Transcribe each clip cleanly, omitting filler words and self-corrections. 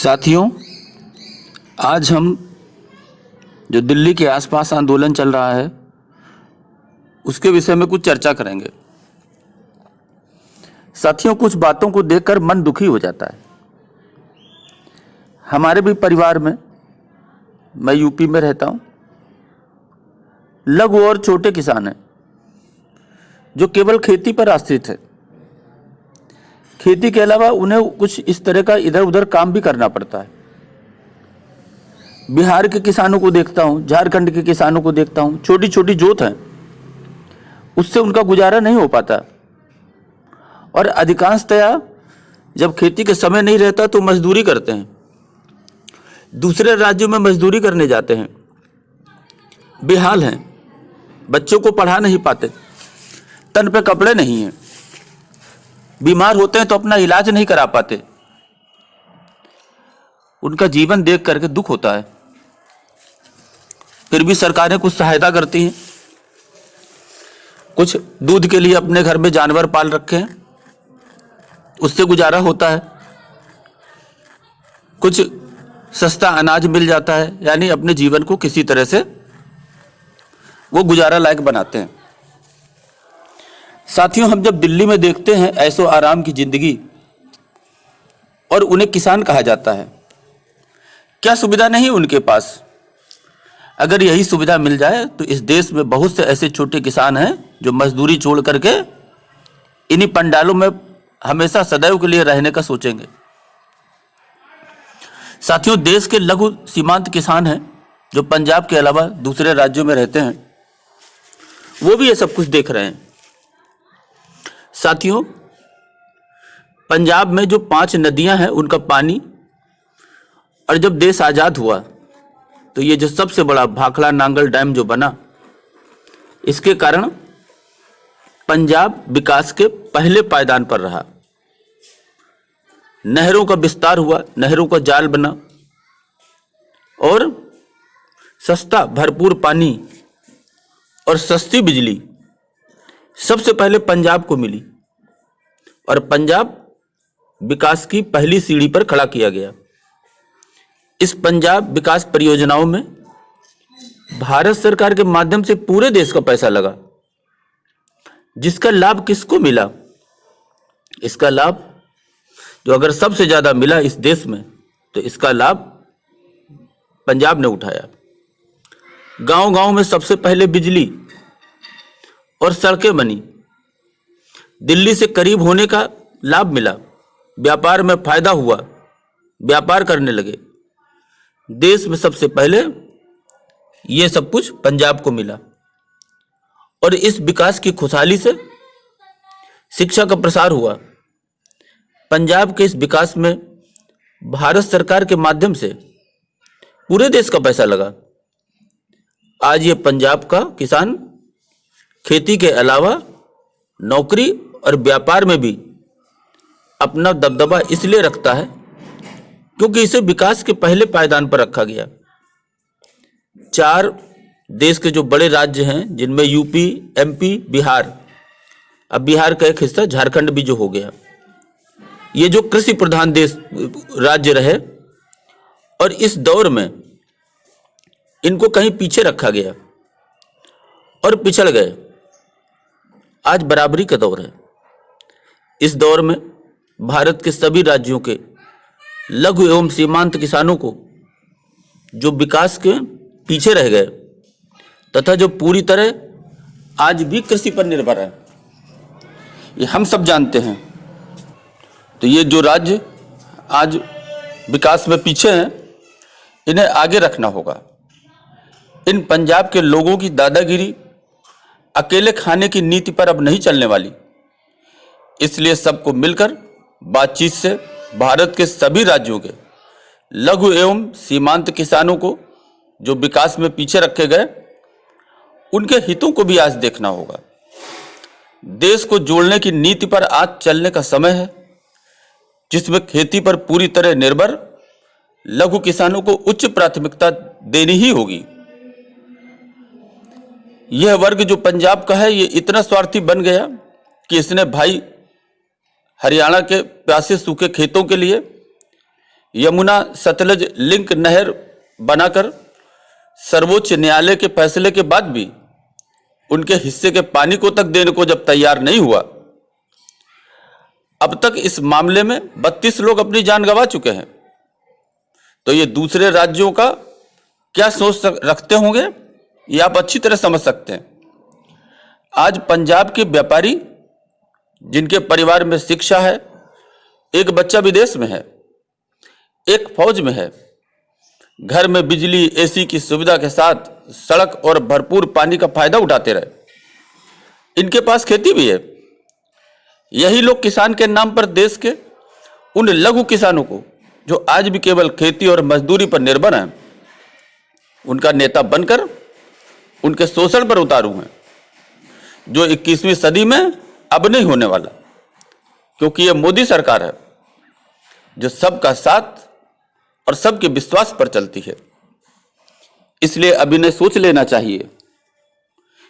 साथियों, आज हम जो दिल्ली के आसपास आंदोलन चल रहा है उसके विषय में कुछ चर्चा करेंगे। साथियों, कुछ बातों को देखकर मन दुखी हो जाता है। हमारे भी परिवार में, मैं यूपी में रहता हूं, लघु और छोटे किसान हैं जो केवल खेती पर आश्रित है। खेती के अलावा उन्हें कुछ इस तरह का इधर उधर काम भी करना पड़ता है। बिहार के किसानों को देखता हूं, झारखंड के किसानों को देखता हूं, छोटी छोटी जोत है, उससे उनका गुजारा नहीं हो पाता। और अधिकांशतया जब खेती के समय नहीं रहता तो मजदूरी करते हैं, दूसरे राज्यों में मजदूरी करने जाते हैं, बेहाल हैं, बच्चों को पढ़ा नहीं पाते, तन पे कपड़े नहीं हैं, बीमार होते हैं तो अपना इलाज नहीं करा पाते। उनका जीवन देख करके दुख होता है। फिर भी सरकारें कुछ सहायता करती हैं, कुछ दूध के लिए अपने घर में जानवर पाल रखे हैं, उससे गुजारा होता है, कुछ सस्ता अनाज मिल जाता है, यानी अपने जीवन को किसी तरह से वो गुजारा लायक बनाते हैं। साथियों, हम जब दिल्ली में देखते हैं ऐशो आराम की जिंदगी और उन्हें किसान कहा जाता है, क्या सुविधा नहीं उनके पास? अगर यही सुविधा मिल जाए तो इस देश में बहुत से ऐसे छोटे किसान हैं जो मजदूरी छोड़ करके इन्हीं पंडालों में हमेशा सदैव के लिए रहने का सोचेंगे। साथियों, देश के लघु सीमांत किसान हैं जो पंजाब के अलावा दूसरे राज्यों में रहते हैं, वो भी ये सब कुछ देख रहे हैं। साथियों, पंजाब में जो 5 नदियां हैं उनका पानी, और जब देश आजाद हुआ तो ये जो सबसे बड़ा भाखड़ा नांगल डैम जो बना, इसके कारण पंजाब विकास के पहले पायदान पर रहा। नहरों का विस्तार हुआ, नहरों का जाल बना और सस्ता भरपूर पानी और सस्ती बिजली सबसे पहले पंजाब को मिली और पंजाब विकास की पहली सीढ़ी पर खड़ा किया गया। इस पंजाब विकास परियोजनाओं में भारत सरकार के माध्यम से पूरे देश का पैसा लगा, जिसका लाभ किसको मिला? इसका लाभ जो अगर सबसे ज्यादा मिला इस देश में, तो इसका लाभ पंजाब ने उठाया। गांव-गांव में सबसे पहले बिजली और सड़कें बनी, दिल्ली से करीब होने का लाभ मिला, व्यापार में फायदा हुआ, व्यापार करने लगे। देश में सबसे पहले ये सब कुछ पंजाब को मिला और इस विकास की खुशहाली से शिक्षा का प्रसार हुआ। पंजाब के इस विकास में भारत सरकार के माध्यम से पूरे देश का पैसा लगा। आज ये पंजाब का किसान खेती के अलावा नौकरी और व्यापार में भी अपना दबदबा इसलिए रखता है क्योंकि इसे विकास के पहले पायदान पर रखा गया। 4 देश के जो बड़े राज्य हैं, जिनमें यूपी, एमपी, बिहार, अब बिहार का एक हिस्सा झारखंड भी जो हो गया, ये जो कृषि प्रधान देश राज्य रहे और इस दौर में इनको कहीं पीछे रखा गया और पिछड़ गए। आज बराबरी का दौर है। इस दौर में भारत के सभी राज्यों के लघु एवं सीमांत किसानों को, जो विकास के पीछे रह गए तथा जो पूरी तरह आज भी कृषि पर निर्भर है, ये हम सब जानते हैं। तो ये जो राज्य आज विकास में पीछे हैं, इन्हें आगे रखना होगा। इन पंजाब के लोगों की दादागिरी अकेले खाने की नीति पर अब नहीं चलने वाली। इसलिए सबको मिलकर बातचीत से भारत के सभी राज्यों के लघु एवं सीमांत किसानों को, जो विकास में पीछे रखे गए, उनके हितों को भी आज देखना होगा। देश को जोड़ने की नीति पर आज चलने का समय है, जिसमें खेती पर पूरी तरह निर्भर लघु किसानों को उच्च प्राथमिकता देनी ही होगी। यह वर्ग जो पंजाब का है, ये इतना स्वार्थी बन गया कि इसने भाई हरियाणा के प्यासे सूखे खेतों के लिए यमुना सतलज लिंक नहर बनाकर सर्वोच्च न्यायालय के फैसले के बाद भी उनके हिस्से के पानी को तक देने को जब तैयार नहीं हुआ, अब तक इस मामले में 32 लोग अपनी जान गंवा चुके हैं। तो ये दूसरे राज्यों का क्या सोच रखते होंगे, ये आप अच्छी तरह समझ सकते हैं। आज पंजाब के व्यापारी जिनके परिवार में शिक्षा है, एक बच्चा विदेश में है, एक फौज में है, घर में बिजली एसी की सुविधा के साथ सड़क और भरपूर पानी का फायदा उठाते रहे, इनके पास खेती भी है। यही लोग किसान के नाम पर देश के उन लघु किसानों को जो आज भी केवल खेती और मजदूरी पर निर्भर हैं, उनका नेता बनकर उनके शोषण पर उतारू हैं, जो 21वीं सदी में अब नहीं होने वाला, क्योंकि यह मोदी सरकार है जो सबका साथ और सबके विश्वास पर चलती है। इसलिए अब इन्हें सोच लेना चाहिए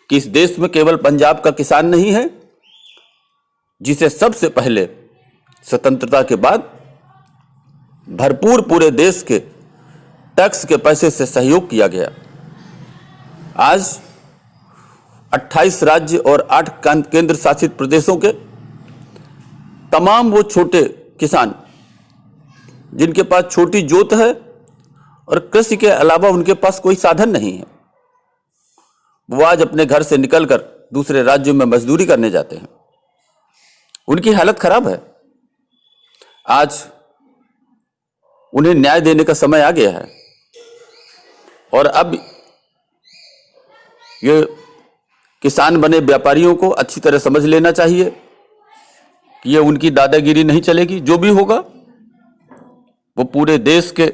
कि इस देश में केवल पंजाब का किसान नहीं है जिसे सबसे पहले स्वतंत्रता के बाद भरपूर पूरे देश के टैक्स के पैसे से सहयोग किया गया। आज 28 राज्य और 8 केंद्र शासित प्रदेशों के तमाम वो छोटे किसान जिनके पास छोटी जोत है और कृषि के अलावा उनके पास कोई साधन नहीं है, वो आज अपने घर से निकलकर दूसरे राज्यों में मजदूरी करने जाते हैं। उनकी हालत खराब है। आज उन्हें न्याय देने का समय आ गया है और अब ये किसान बने व्यापारियों को अच्छी तरह समझ लेना चाहिए कि ये उनकी दादागिरी नहीं चलेगी। जो भी होगा वो पूरे देश के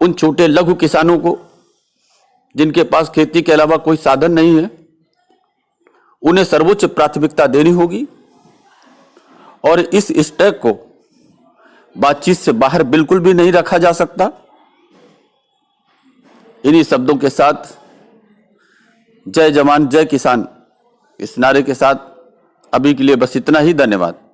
उन छोटे लघु किसानों को जिनके पास खेती के अलावा कोई साधन नहीं है, उन्हें सर्वोच्च प्राथमिकता देनी होगी और इस स्टैक को बातचीत से बाहर बिल्कुल भी नहीं रखा जा सकता। इन्हीं शब्दों के साथ जय जवान जय किसान इस नारे के साथ अभी के लिए बस इतना ही। धन्यवाद।